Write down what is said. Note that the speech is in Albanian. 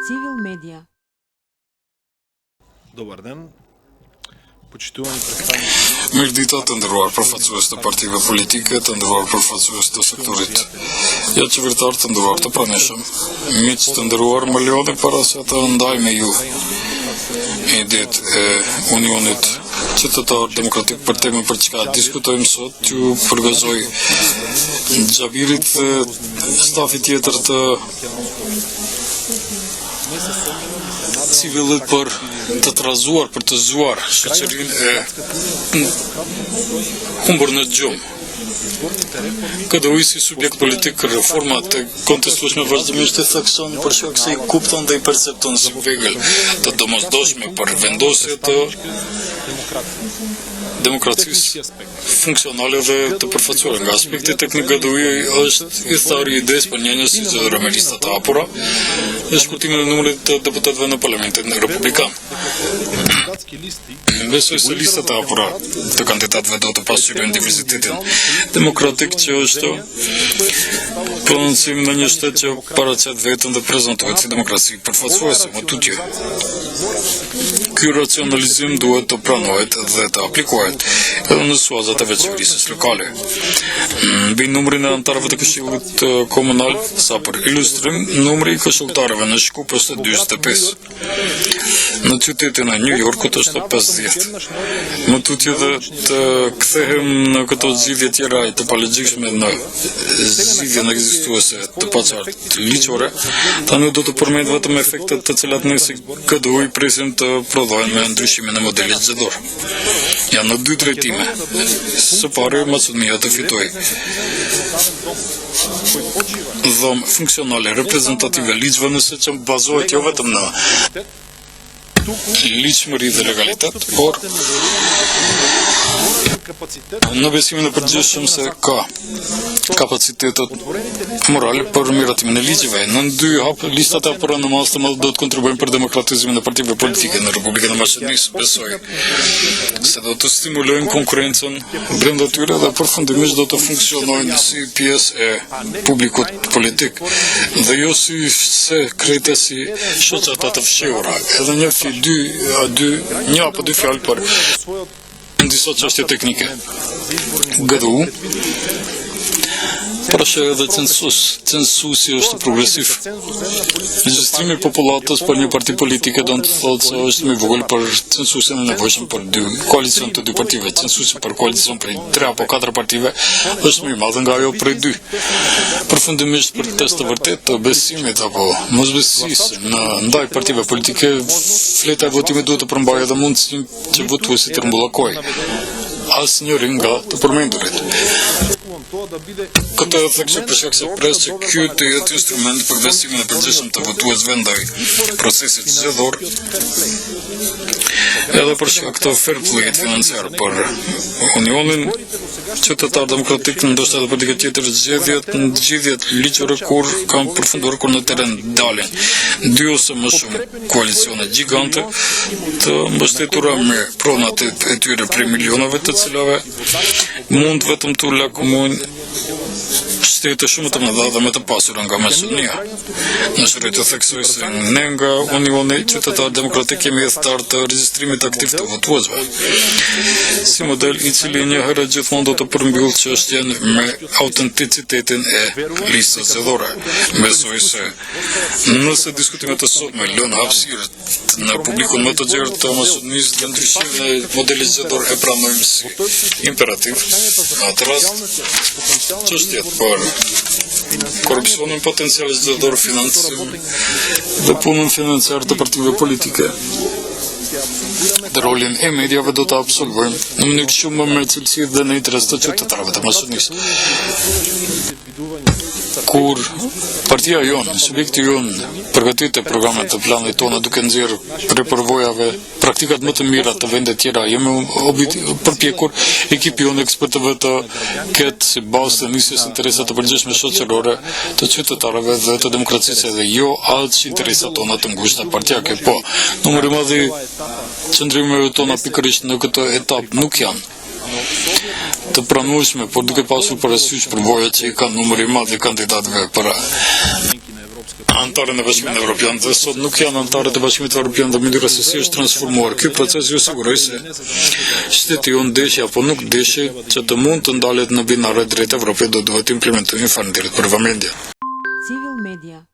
Civil Media. Добър ден, почитувани представници. Мирдита të ndëruar përfaqësues të partive politike, të ndëruar përfaqësues të sektorit qevetar, të ndëruar të pranishëm, miq të ndëruar, më lodhi para se të ndaj me ju idetë e Unionit Qytetar Demokratik për temën për çka diskutojmë sot, ju përgëzoj Xhabirit dhe stafit tjetër të civilit për të trazuar, për të zgjuar shoqërinë e humbur në gjumë. KDU si subjekt politik reformat të kontestueshme vazhdimisht e thekson për shkak se i kupton dhe i percepton si vegël të domosdoshme për vendosje të demokracisë funksionale dhe të përfaqësuar. Nga aspekti teknik, KDU është i thari idesë për një zgjedhje me lista të hapura dhe shkurtimin e numrit të deputetëve në Parlamentin Republikan. Besoj se listat e hapura të kandidatëve do të pasqyrojnë diversitetin demokratik që është prononcim në një shtet që paraqet veten dhe prezantohet si demokraci përfaqësuese më tutje. Ky racionalizim duhet të pranohet dhe të aplikohet edhe në suazat e veçërisë lokale. Mbi numrin e anëtarëve të Këshillit Komunal, sa për ilustrim, numri i këshilltarëve në Shkup është 45. Në qytetin e New Yorkut është 50. Më tutje dhe të kthehem në këto zgjidhje tjera të palogjikshme në zgjidhjen ekzistuese të paqartë ligjore, tani do të përmend vetëm efektet të cilat ne si KDU i presim të prodhojnë me ndryshimin e modelit zgjedhor. Janë në dy drejtime. Së pari, Maqedonia të fitojë dhomë funksionale reprezentative ligjve nëse që bazohet jo vetëm në ligjshmëri dhe legalitet, por në besimin e përgjithshëm se ka kapacitetet morale për miratimin e ligjeve. Në dy hap, listat e hapura në mas të madh do të kontribuojnë për demokratizimin e partive politike në Republikën e Maqedonisë. Besoj se do të stimulojnë konkurrencën brenda tyre dhe përfundimisht do të funksionojnë si pjesë e publikut politik dhe jo si krejtë si shoqata të fshehura. Edhe një apo dy fjalë për disa çështje teknike. KDU Përshë edhe censusi është progresiv. Regjistrimi i popullatës për një parti politike do të thotë se është më vogël për censusin e nevojshëm për dy koalicion të dy partive. Censusi për koalicion për 3 apo 4 partive është më i madh nga ajo për 2. Përfundimisht për test të vërtet të besimit apo mosbesisë në ndaj partive politike, fleta e votimit duhet të përmbajë edhe mundësinë që votuesit të rregullojnë asnjëri nga të përmendurit. Këtë e theksoj për shkak se pres që ky të jetë instrument për besimin e përgjithshëm të votuesve ndaj procesit zgjedhor, edhe për shkak të fair play-t financiar për Unionin Qytetar Demokratik, ndoshta edhe për dikë tjetër zgjedhjet ligjore kur kanë përfunduar kur në terren dalin 2 ose më shumë koalicione gjigante të mbështetura me pronat e tyre prej milionave të cilave mund vetëm të lakmojnë shtete shumë të mëdha dhe më të pasura nga Maqedonia. Në shërit të theksoj se ne nga Unioni Qytetar Demokratik kemi thtar të regjistrimit aktiv të votuesve. Si model i cili një herë gjithmonë do të përmbyll çështjen me autenticitetin e listës zgjedhore. Besoj se nëse diskutimet e sotme lënë hapësirë në publikun më të gjerë të Maqedonisë dhe ndryshimin e modelit zgjedhor e pranojmë si imperativ, në atë rast çështjet për korupcionin potencial zgjedhor, financim dhe punën financiare të partive politike dhe rolin e mediave do të absolvojmë në mënyrë shumë më cilësi dhe në interes të qytetarëve të Maqedonisë. Kur partia jonë, subjekti jonë përgatitet programet të planit tona duke nxjerrë prej përvojave praktikat më të mira të vendet tjera, jemi përpjekur ekipi jonë ekspertëve të ketë si bazë të nisjes interesat të përgjithshme shoqërore të qytetarëve dhe të demokracisë dhe jo aq interesat tona të ngushta partijake. Po, numri i madh i qëndrimeve tona pikërisht në këtë etapë nuk janë të pranueshme, por duke pasur parasysh përvojat që i kanë numri i madh i kandidatëve për Antarë në Bashkimin Evropian dhe sot nuk janë antarët e Bashkimit Evropian dhe mënyra se si është transformuar ky proces ju siguroj se shteti ju ndeshja apo nuk ndeshje që të mund të ndalet në binare drejt Evropës do duhet të implementojnë. Faleminderit për vëmendje. Civil Media